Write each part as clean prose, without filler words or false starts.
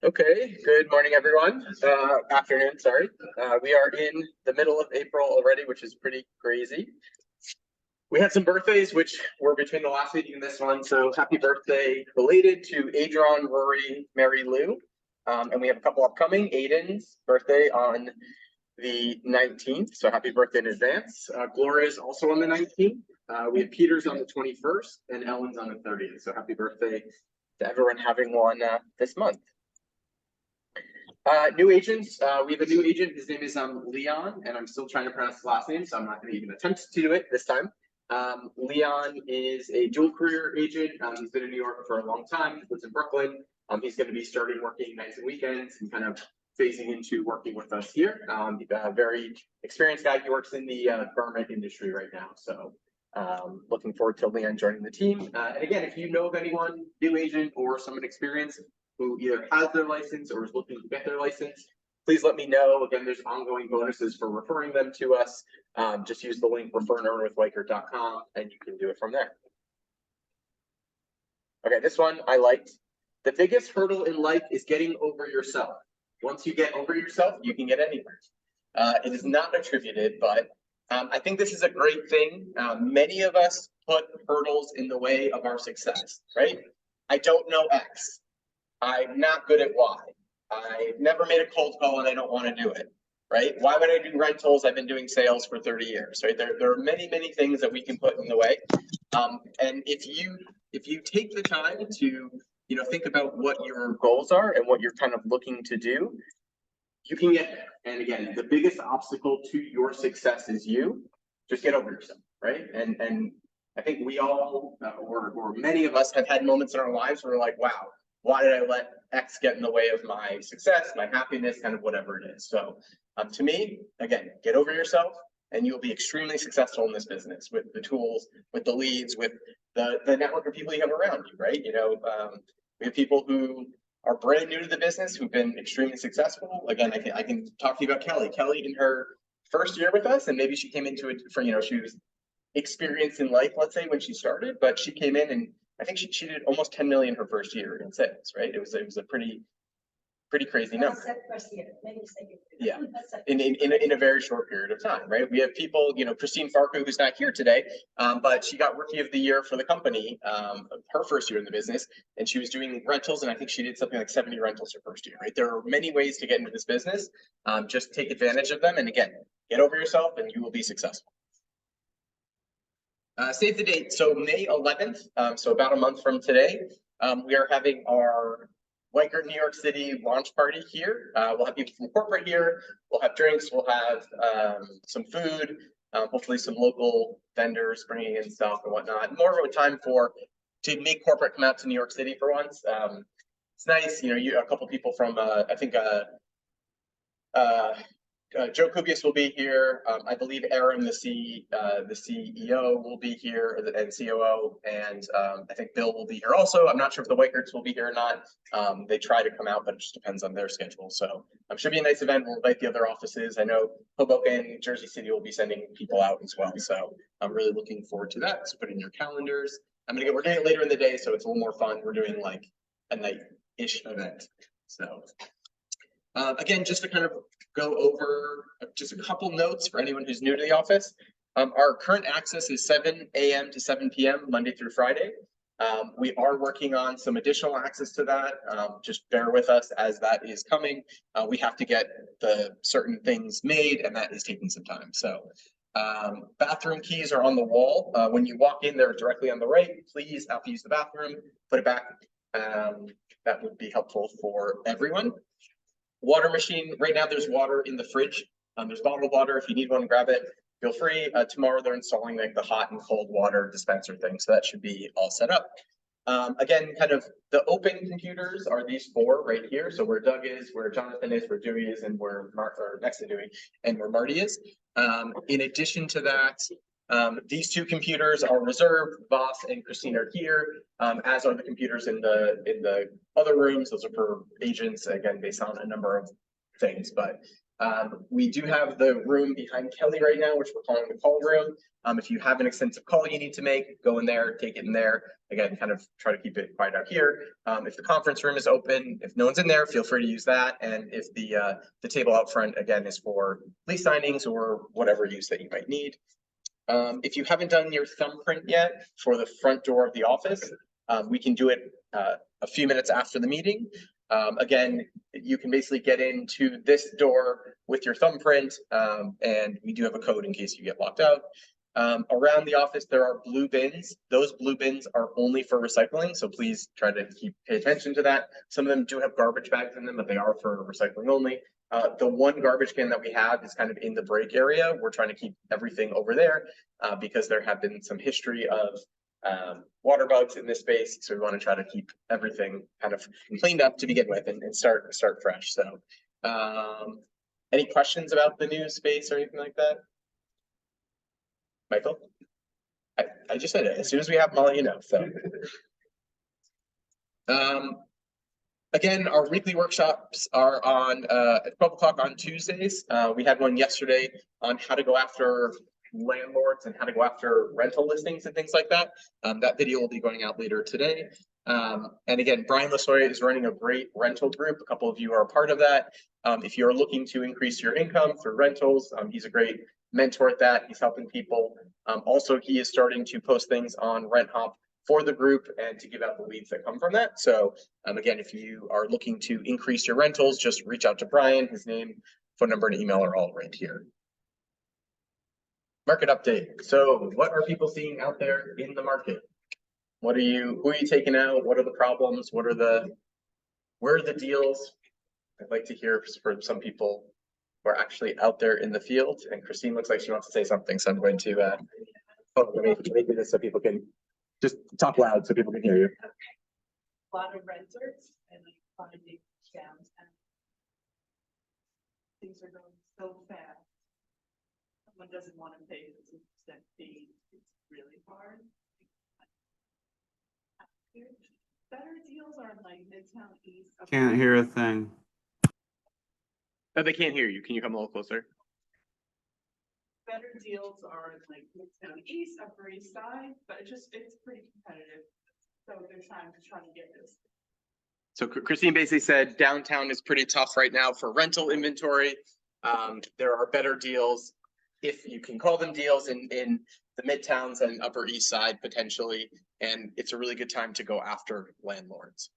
Okay, good morning, everyone. Afternoon, sorry. We are in the middle of April already, which is pretty crazy. We had some birthdays, which were between the last meeting and this one. So happy birthday belated to Adron, Rory, Mary Lou. And we have a couple upcoming. Aiden's birthday on the 19th. So happy birthday in advance. Gloria's also on the 19th. We have Peter's on the 21st and Ellen's on the 30th. So happy birthday to everyone having one this month. New agents. We have a new agent. His name is Leon, and I'm still trying to pronounce his last name, so I'm not going to even attempt to do it this time. Leon is a dual career agent. He's been in New York for a long time. Lives in Brooklyn. He's going to be starting working nights and weekends and kind of phasing into working with us here. A very experienced guy. He works in the garment industry right now, so looking forward to Leon joining the team. And again, if you know of anyone, new agent or someone experienced who either has their license or is looking to get their license, please let me know. Again, there's ongoing bonuses for referring them to us. Just use the link referanownerwithwikert.com and you can do it from there. Okay, this one I liked. The biggest hurdle in life is getting over yourself. Once you get over yourself, you can get anywhere. It is not attributed, but I think this is a great thing. Many of us put hurdles in the way of our success, right? I don't know X. I'm not good at Y. I've never made a cold call and I don't want to do it, right? Why would I do rentals? I've been doing sales for 30 years, right? There are many, many things that we can put in the way. And if you take the time to, think about what your goals are and what you're kind of looking to do, you can get there. And again, the biggest obstacle to your success is you. Just get over yourself, right? And I think we all, or many of us have had moments in our lives where we're like, wow, why did I let X get in the way of my success, my happiness, kind of whatever it is. So to me, again, get over yourself and you'll be extremely successful in this business with the tools, with the leads, with the network of people you have around you, right? We have people who are brand new to the business who've been extremely successful. Again, I can talk to you about Kelly. Kelly, in her first year with us, and maybe she came into it for, she was experienced in life, let's say, when she started, but she came in and I think she did almost 10 million her first year in sales, right? It was a pretty crazy number. Yeah, in a very short period of time, right? We have people, Christine Farco, who's not here today, but she got Rookie of the Year for the company, her first year in the business, and she was doing rentals, and I think she did something like 70 rentals her first year, right? There are many ways to get into this business. Just take advantage of them, and again, get over yourself, and you will be successful. Save the date. So May 11th, so about a month from today, we are having our Wikert New York City launch party here. We'll have people from corporate here. We'll have drinks. We'll have some food, hopefully some local vendors bringing in stuff and whatnot. More of a time to make corporate come out to New York City for once. It's nice, a couple people from, I think, Joe Kubius will be here. I believe Aaron, the CEO, will be here, and COO, and I think Bill will be here also. I'm not sure if the Wikerts will be here or not. They try to come out, but it just depends on their schedule. So it should be a nice event. We'll invite the other offices. I know Hoboken, Jersey City will be sending people out as well. So I'm really looking forward to that. So put it in your calendars. We're doing it later in the day, so it's a little more fun. We're doing like a night-ish event. So again, just to kind of go over just a couple notes for anyone who's new to the office. Our current access is 7 a.m. to 7 p.m. Monday through Friday. We are working on some additional access to that. Just bear with us as that is coming. We have to get the certain things made, and that is taking some time. So bathroom keys are on the wall. When you walk in, they're directly on the right. Please, after you use the bathroom, put it back. That would be helpful for everyone. Water machine, right now there's water in the fridge. There's bottled water. If you need one, grab it. Feel free. Tomorrow they're installing like the hot and cold water dispenser thing. So that should be all set up. Again, kind of the open computers are these four right here. So where Doug is, where Jonathan is, where Dewey is, and where Mark, or next to Dewey, and where Marty is. In addition to that, these two computers are reserved. Voss and Christine are here, as are the computers in the other rooms. Those are for agents, again, based on a number of things. But We do have the room behind Kelly right now, which we're calling the call room. If you have an extensive call you need to make, go in there, take it in there. Again, kind of try to keep it quiet out here. If the conference room is open, if no one's in there, feel free to use that. And if the table out front, again, is for lease signings or whatever use that you might need. If you haven't done your thumbprint yet for the front door of the office, we can do it a few minutes after the meeting. Again, you can basically get into this door with your thumbprint, and we do have a code in case you get locked out. Around the office, there are blue bins. Those blue bins are only for recycling, so please try to pay attention to that. Some of them do have garbage bags in them, but they are for recycling only. The one garbage can that we have is kind of in the break area. We're trying to keep everything over there because there have been some history of water bugs in this space. So we want to try to keep everything kind of cleaned up to begin with and start fresh. So any questions about the new space or anything like that? Michael? I just said it. As soon as we have them, I'll let you know. So again, our weekly workshops are on at 12 o'clock on Tuesdays. We had one yesterday on how to go after landlords and how to go after rental listings and things like that. That video will be going out later today. And again, Brian Lasoya is running a great rental group. A couple of you are a part of that. If you're looking to increase your income through rentals, he's a great mentor at that. He's helping people. Also, he is starting to post things on RentHop for the group and to give out the leads that come from that. So again, if you are looking to increase your rentals, just reach out to Brian. His name, phone number, and email are all right here. Market update. So what are people seeing out there in the market? Who are you taking out? What are the problems? Where are the deals? I'd like to hear from some people who are actually out there in the field. And Christine looks like she wants to say something. So I'm going to, let me do this so people can just talk loud so people can hear you. Okay. A lot of renters and finding downtown. Things are going so fast. Someone doesn't want to pay the 2% fee. It's really hard. Better deals are in like Midtown East. Can't hear a thing. Oh, they can't hear you. Can you come a little closer? Better deals are in like Midtown East, Upper East Side, but it's pretty competitive. So they're trying to get this. So Christine basically said downtown is pretty tough right now for rental inventory. There are better deals, if you can call them deals, in the Midtowns and Upper East Side potentially, and it's a really good time to go after landlords.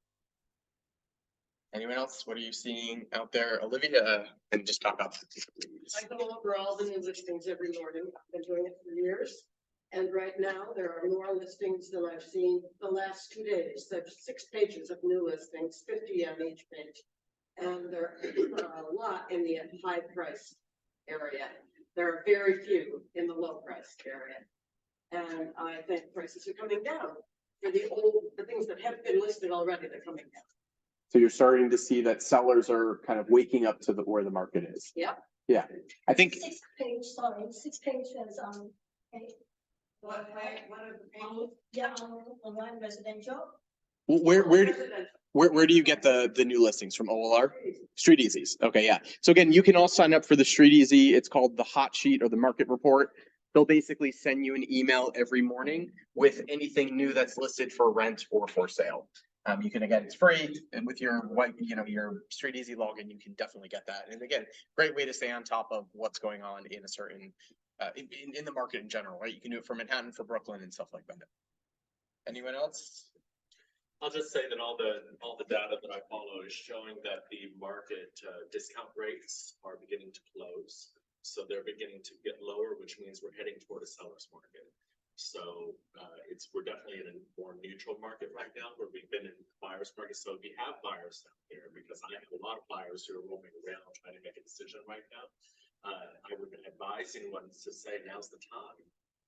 Anyone else? What are you seeing out there, Olivia? And just talk about this, please. I go over all the new listings every morning. I've been doing it for years. And right now there are more listings than I've seen the last 2 days. There's 6 pages of new listings, 50 on each page. And there are a lot in the high price area. There are very few in the low price area. And I think prices are coming down. For the things that have been listed already, they're coming down. So you're starting to see that sellers are kind of waking up to where the market is. Yep. Yeah, I think 6 pages okay. What are the pages? Yeah, online residential. where do you get the new listings from? OLR? Street Easies. Okay, yeah. So again, you can all sign up for the Street Easy. It's called the hot sheet or the market report. They'll basically send you an email every morning with anything new that's listed for rent or for sale. You can, again, it's free, and with your your Street Easy login, you can definitely get that. And again, great way to stay on top of what's going on in a certain in the market in general, right? You can do it for Manhattan, for Brooklyn, and stuff like that. Anyone else? I'll just say that all the data that I follow is showing that the market discount rates are beginning to close. So they're beginning to get lower, which means we're heading toward a seller's market. So we're definitely in a more neutral market right now, where we've been in buyer's market. So we have buyers out there, because I have a lot of buyers who are roaming around trying to make a decision right now. I would advise anyone to say now's the time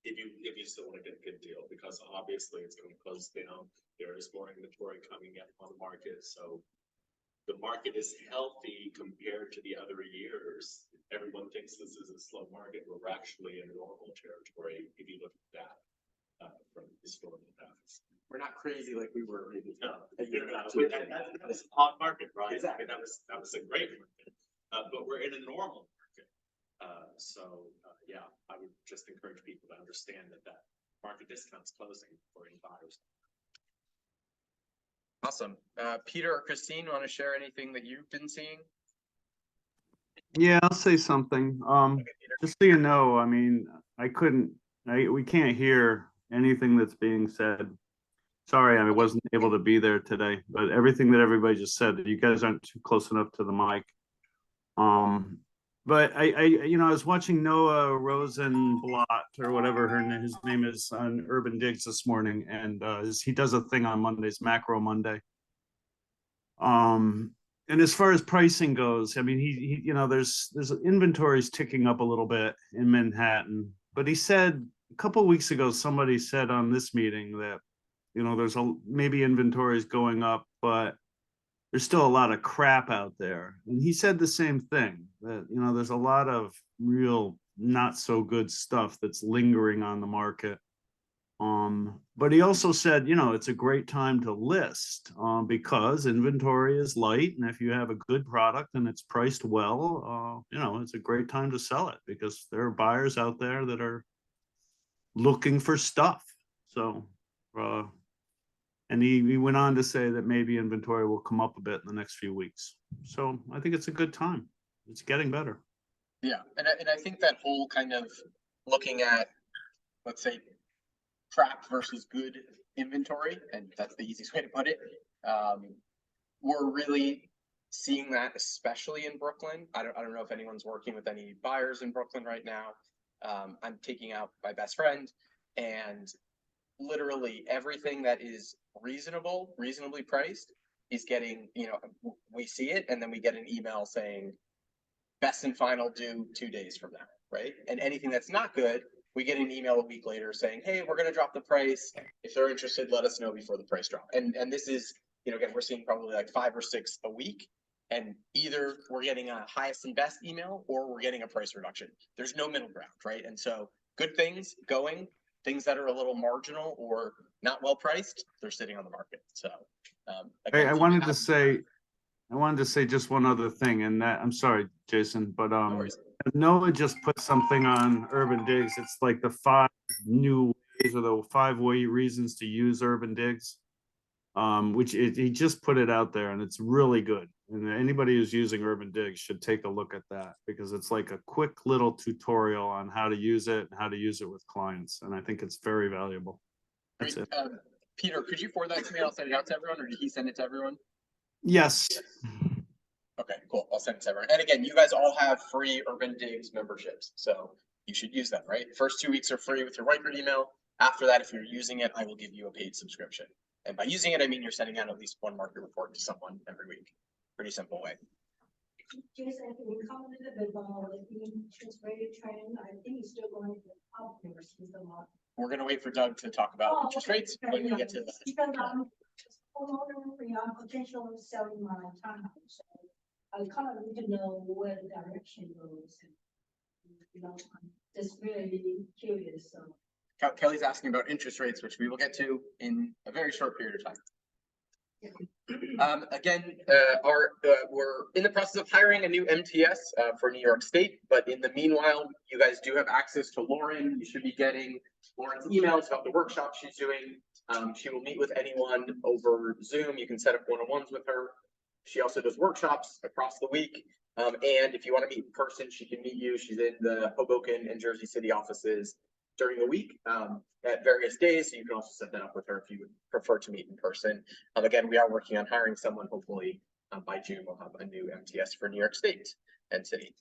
if you still want to get a good deal, because obviously it's going to close down. There is more inventory coming in on the market, so the market is healthy compared to the other years. Everyone thinks this is a slow market. We're actually in normal territory if you look at that from historical facts. We're not crazy like we were maybe. No, that was a hot market, right? Exactly. I mean, that was a great market. but we're in a normal market. Yeah, I would just encourage people to understand that market discount's closing for any buyers. Awesome. Peter or Christine, want to share anything that you've been seeing? Yeah, I'll say something. Okay, Peter. Just so you know, I mean, we can't hear anything that's being said. Sorry, I wasn't able to be there today, but everything that everybody just said, you guys aren't too close enough to the mic. But I was watching Noah Rosenblatt or whatever his name is on Urban Digs this morning, and he does a thing on Mondays, Macro Monday. And as far as pricing goes, I mean, he there's inventories ticking up a little bit in Manhattan, but he said a couple of weeks ago, somebody said on this meeting that, there's maybe inventories going up, but there's still a lot of crap out there. And he said the same thing, that, there's a lot of real not so good stuff that's lingering on the market. But he also said, it's a great time to list, because inventory is light. And if you have a good product and it's priced well, it's a great time to sell it because there are buyers out there that are looking for stuff. So, and he went on to say that maybe inventory will come up a bit in the next few weeks. So I think it's a good time. It's getting better. Yeah, and I think that whole kind of looking at, let's say, crap versus good inventory, and that's the easiest way to put it. We're really seeing that, especially in Brooklyn. I don't know if anyone's working with any buyers in Brooklyn right now. I'm taking out my best friend, and literally everything that is reasonably priced is getting, we see it, and then we get an email saying best and final due 2 days from now, right? And anything that's not good, we get an email a week later saying, hey, we're going to drop the price. If they're interested, let us know before the price drop. And this is, again, we're seeing probably like 5 or 6 a week. And either we're getting a highest and best email or we're getting a price reduction. There's no middle ground, right? And so good things going, things that are a little marginal or not well priced, they're sitting on the market. So again, I wanted to say just one other thing, and that, I'm sorry, Jason, but no worries. Noah just put something on Urban Digs. It's like the 5 new ways or the 5 reasons to use Urban Digs. He just put it out there, and it's really good. And anybody who's using Urban Digs should take a look at that, because it's like a quick little tutorial on how to use it and how to use it with clients. And I think it's very valuable. That's Great. it. Peter, could you forward that to me? I'll send it out to everyone, or did he send it to everyone? Yes. Okay, cool. I'll send it to everyone. And again, you guys all have free Urban Digs memberships, so you should use them, right? First 2 weeks are free with your Riker email. After that, if you're using it, I will give you a paid subscription. And by using it, I mean you're sending out at least one market report to someone every week. Pretty simple way. Jason, can you comment a little bit about the interest rate trend? I think it's still going up versus the market. We're gonna wait for Doug to talk about interest rates when we get to that. Because I'm just I'm potential selling my townhouse. So I kind of need to know where the direction goes. I'm just really curious. So. Kelly's asking about interest rates, which we will get to in a very short period of time. Again, we're in the process of hiring a new MTS for New York State, but in the meanwhile, you guys do have access to Lauren. You should be getting Lauren's emails about the workshop she's doing. She will meet with anyone over Zoom. You can set up one-on-ones with her. She also does workshops across the week. And if you want to meet in person, she can meet you. She's in the Hoboken and Jersey City offices during the week at various days. So you can also set that up with her if you would prefer to meet in person. Again, we are working on hiring someone. Hopefully by June, we'll have a new MTS for New York State and City.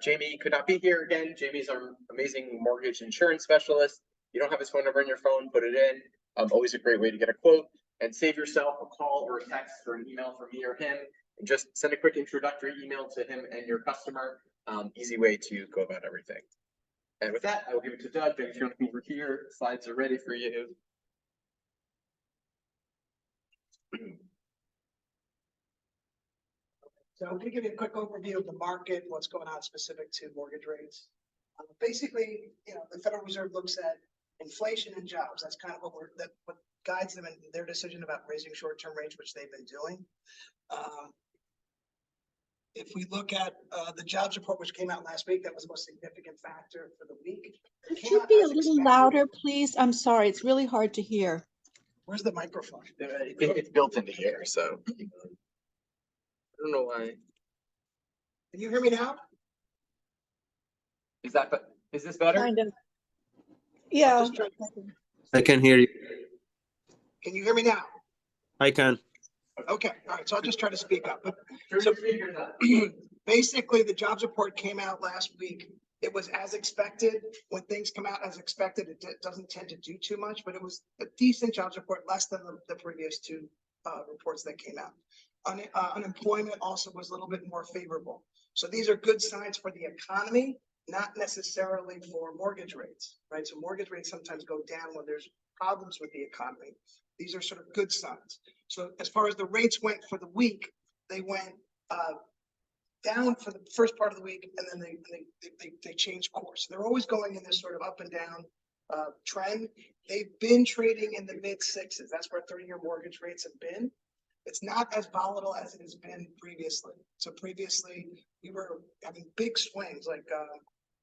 Jamie could not be here again. Jamie's our amazing mortgage insurance specialist. You don't have his phone number in your phone, put it in. Always a great way to get a quote, and save yourself a call or a text or an email from me or him. And just send a quick introductory email to him and your customer. Easy way to go about everything. And with that, I will give it to Doug. Doug, if you want to come over here, slides are ready for you. So I'm going to give you a quick overview of the market, what's going on specific to mortgage rates. Basically, the Federal Reserve looks at inflation and jobs. That's kind of what guides them in their decision about raising short-term rates, which they've been doing. if we look at the jobs report, which came out last week, that was the most significant factor for the week. Could Came you out be a as little expected. louder, please? I'm sorry, it's really hard to hear. Where's the microphone? It's built into here, so. I don't know why. Can you hear me now? Is this better? Kind of. I'm Yeah. just trying- I can hear you. Can you hear me now? I can. Okay, all right, so I'll just try to speak up, but Turn So- your speakers up. basically, the jobs report came out last week. It was as expected. When things come out as expected, it doesn't tend to do too much, but it was a decent jobs report, less than the previous two reports that came out. Unemployment also was a little bit more favorable. So these are good signs for the economy, not necessarily for mortgage rates, right? So mortgage rates sometimes go down when there's problems with the economy. These are sort of good signs. So as far as the rates went for the week, they went down for the first part of the week, and then they changed course. They're always going in this sort of up and down trend. They've been trading in the mid sixes. That's where 30-year mortgage rates have been. It's not as volatile as it has been previously. So previously we were having big swings, like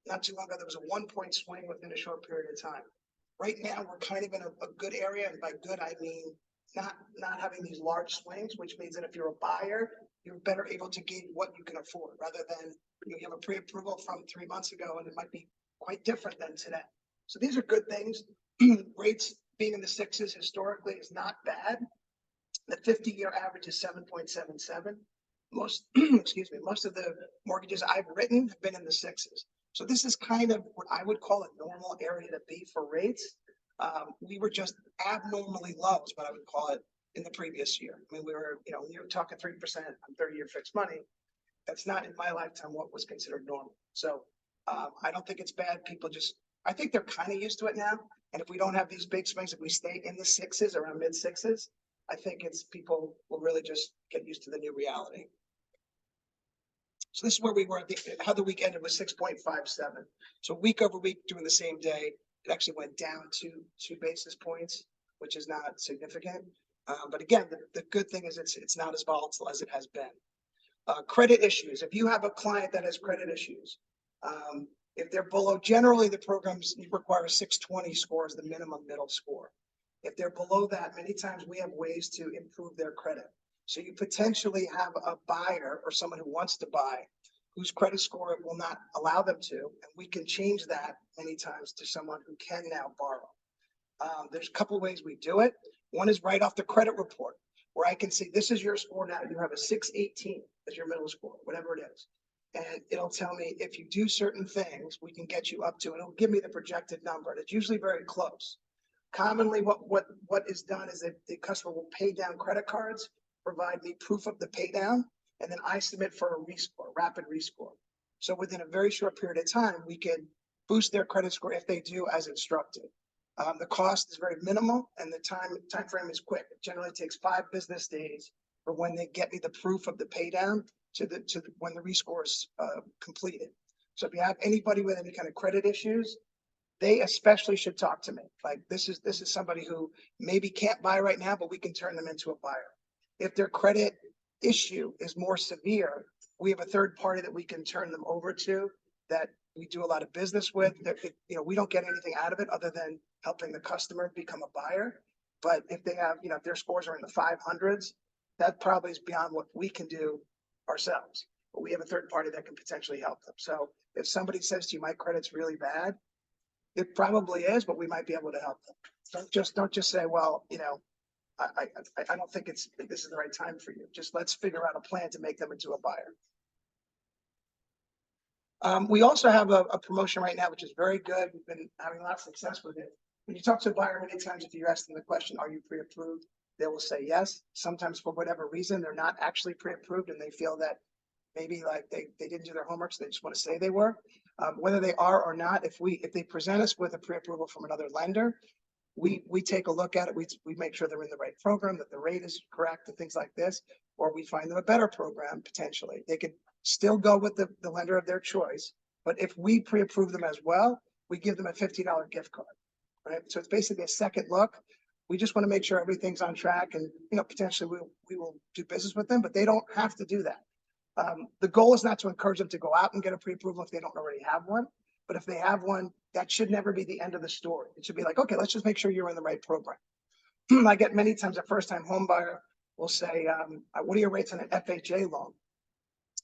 not too long ago, there was a 1-point swing within a short period of time. Right now, we're kind of in a good area. And by good, I mean not having these large swings, which means that if you're a buyer, you're better able to get what you can afford rather than you have a pre-approval from 3 months ago and it might be quite different than today. So these are good things. Rates being in the sixes historically is not bad. The 50-year average is 7.77. Most, excuse me, most of the mortgages I've written have been in the sixes. So this is kind of what I would call a normal area to be for rates. We were just abnormally low is what I would call it in the previous year. I mean, we were talking 3% on 30-year fixed money. That's not in my lifetime what was considered normal. So I don't think it's bad. People I think they're kind of used to it now. And if we don't have these big swings, if we stay in the sixes, around mid sixes, I think people will really just get used to the new reality. So this is where we were how the week ended was 6.57. So week over week during the same day, it actually went down 2 basis points, which is not significant. But again, the good thing is it's not as volatile as it has been. Credit issues. If you have a client that has credit issues, if they're below, generally the programs require a 620 score as the minimum middle score. If they're below that, many times we have ways to improve their credit. So you potentially have a buyer or someone who wants to buy whose credit score will not allow them to, and we can change that many times to someone who can now borrow. There's a couple of ways we do it. One is right off the credit report, where I can see this is your score now. You have a 618 as your middle score, whatever it is. And it'll tell me if you do certain things, we can get you up to, and it'll give me the projected number. And it's usually very close. Commonly, what is done is that the customer will pay down credit cards, provide me proof of the pay down, and then I submit for a rescore, rapid rescore. So within a very short period of time, we can boost their credit score if they do as instructed. The cost is very minimal, and the time frame is quick. It generally takes 5 business days for when they get me the proof of the pay down to when the rescore is completed. So if you have anybody with any kind of credit issues, they especially should talk to me. Like this is somebody who maybe can't buy right now, but we can turn them into a buyer. If their credit issue is more severe, we have a third party that we can turn them over to that we do a lot of business with. We don't get anything out of it other than helping the customer become a buyer. But if they have, if their scores are in the 500s, that probably is beyond what we can do ourselves. But we have a third party that can potentially help them. So if somebody says to you, my credit's really bad, it probably is, but we might be able to help them. Don't just say, well, I don't think this is the right time for you. Just let's figure out a plan to make them into a buyer. We also have a promotion right now, which is very good. We've been having a lot of success with it. When you talk to a buyer, many times if you ask them the question, are you pre-approved? They will say yes. Sometimes for whatever reason, they're not actually pre-approved and they feel that maybe like they didn't do their homework, so they just want to say they were. Whether they are or not, if they present us with a pre-approval from another lender, we take a look at it. We make sure they're in the right program, that the rate is correct and things like this, or we find them a better program potentially. They could still go with the lender of their choice, but if we pre-approve them as well, we give them a $50 gift card, right? So it's basically a second look. We just want to make sure everything's on track and, potentially we will do business with them, but they don't have to do that. The goal is not to encourage them to go out and get a pre-approval if they don't already have one. But if they have one, that should never be the end of the story. It should be like, okay, let's just make sure you're in the right program. I get many times a first-time home buyer will say, what are your rates on an FHA loan?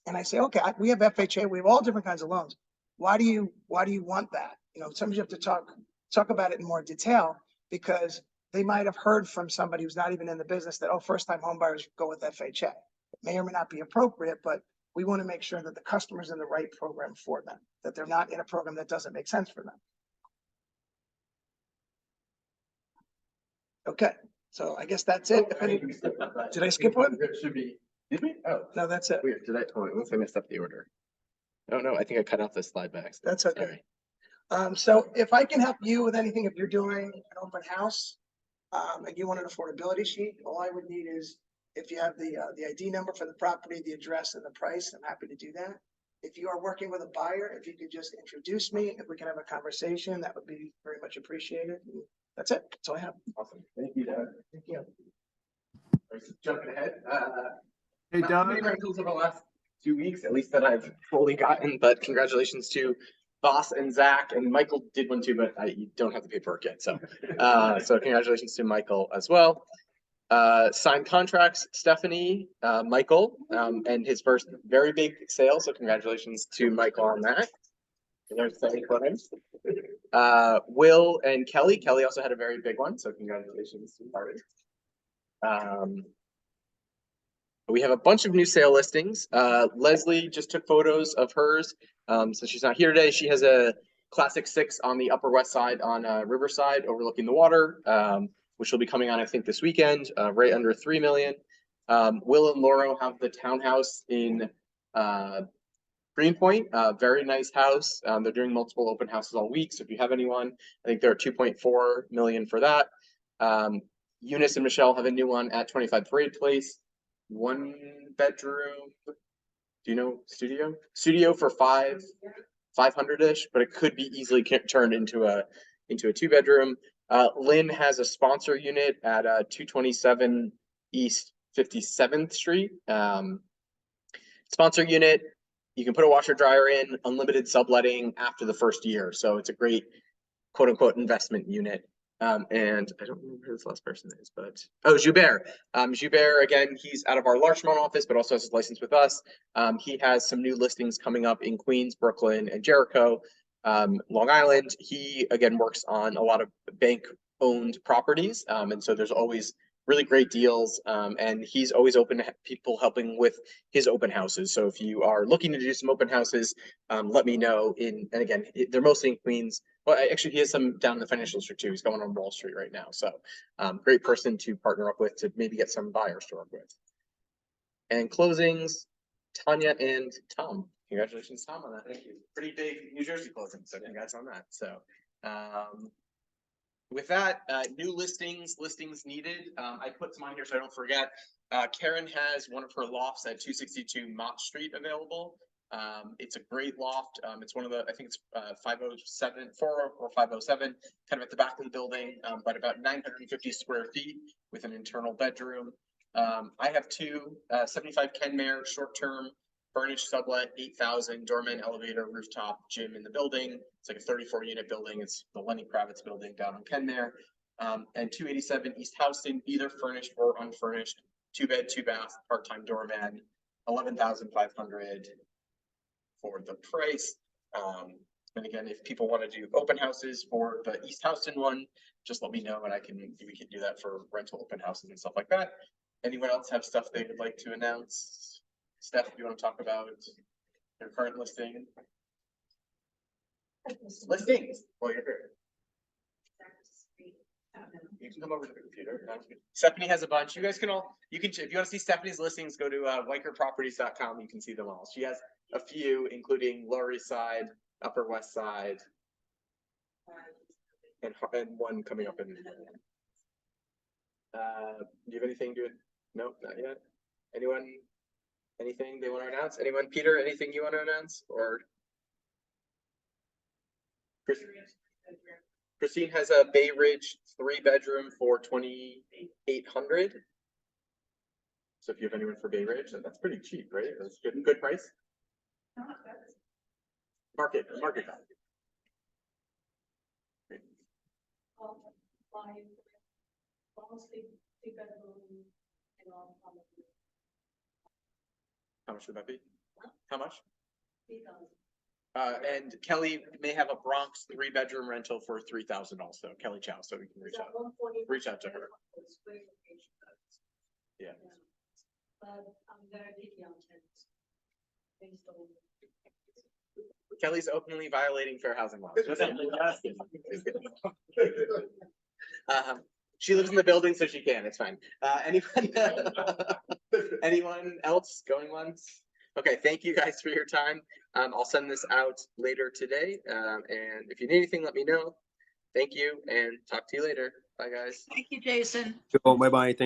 And I say, okay, we have FHA, we have all different kinds of loans. Why do you want that? You know, sometimes you have to talk about it in more detail, because they might have heard from somebody who's not even in the business that, oh, first-time home buyers go with FHA. It may or may not be appropriate, but we want to make sure that the customer's in the right program for them, that they're not in a program that doesn't make sense for them. Okay, so I guess that's it. Did I skip one? It should be, did we? Oh, No, that's it. weird. Did I? Oh, unless I messed up the order. Oh, no, I think I cut off the slide by accident. That's okay. Sorry. So if I can help you with anything, if you're doing an open house, and you want an affordability sheet, all I would need is, if you have the ID number for the property, the address and the price, I'm happy to do that. If you are working with a buyer, if you could just introduce me, if we can have a conversation, that would be very much appreciated. And that's it. That's all I have. Awesome. Thank you, Doug. Thank you. Jumping ahead. Hey, Not too many Doug. rentals over the last 2 weeks, at least that I've fully gotten, but congratulations to Boss and Zach, and Michael did one too, but you don't have the paperwork yet, so so congratulations to Michael as well. Signed contracts, Stephanie, Michael, and his first very big sale, so congratulations to Michael on that. There's Stephanie Clemens. Will and Kelly. Kelly also had a very big one, so congratulations to Marty. We have a bunch of new sale listings. Leslie just took photos of hers. So she's not here today. She has a classic 6 on the Upper West Side on Riverside overlooking the water, which will be coming on, I think, this weekend, right under 3 million. Will and Lauro have the townhouse in Greenpoint, very nice house. They're doing multiple open houses all week. So if you have anyone, I think they're 2.4 million for that. Eunice and Michelle have a new one at 25 Parade Place. 1 bedroom, do you know, studio for 500-ish, but it could be easily turned into a 2-bedroom. Lynn has a sponsor unit at 227 East 57th Street. Sponsor unit, you can put a washer dryer in, unlimited subletting after the first year, so it's a great quote unquote investment unit. And I don't remember who this last person is, but Joubert. Joubert, again, he's out of our Larchmont office, but also has his license with us. He has some new listings coming up in Queens, Brooklyn, and Jericho, Long Island. He again works on a lot of bank-owned properties, and so there's always really great deals. And he's always open to people helping with his open houses. So if you are looking to do some open houses, let me know. And again, they're mostly in Queens. Well, actually, he has some down in the financial district too. He's going on Wall Street right now. So great person to partner up with to maybe get some buyers to work with. And closings, Tanya and Tom. Congratulations, Tom, on that. Thank you. Pretty big New Jersey closing. So congrats on that. So with that, new listings needed. I put some on here so I don't forget. Karen has one of her lofts at 262 Mott Street available. It's a great loft. It's one of the, I think it's 507, 4 or 507, kind of at the back of the building, but about 950 square feet with an internal bedroom. I have 2 75 Kenmare short-term furnished sublet, 8,000 doorman, elevator, rooftop, gym in the building. It's like a 34 unit building. It's the Lenny Kravitz building down on Kenmare. And 287 East Houston, either furnished or unfurnished, 2-bed, 2-bath, part-time doorman, 11,500 for the price. And again, if people want to do open houses for the East Houston one, just let me know and we can do that for rental open houses and stuff like that. Anyone else have stuff they would like to announce? Steph, do you want to talk about your current listing? Listings. Well, you're here. You can come over to the computer. Stephanie has a bunch. You guys can all, if you want to see Stephanie's listings, go to WikerProperties.com. You can see them all. She has a few, including Lower East Side, Upper West Side, and one coming up in. Do you have anything to? Nope, not yet. Anyone? Anything they want to announce? Anyone? Peter, anything you want to announce? Or Christine has a Bay Ridge 3-bedroom for 2,800. So if you have anyone for Bay Ridge, then that's pretty cheap, right? That's good price. Not bad. Market value. By mostly bedroom, you know, How much would that be? How much? 3,000. And Kelly may have a Bronx 3-bedroom rental for 3,000 also, Kelly Chow, so we can reach out. Reach out to her. Yeah. But I'm very picky on tenants. Based on. Kelly's openly violating fair housing laws. She lives in the building, so she can, it's fine. Anyone else going once? Okay, thank you guys for your time. I'll send this out later today. And if you need anything, let me know. Thank you and talk to you later. Bye, guys. Thank you, Jason. Bye bye. Thank you.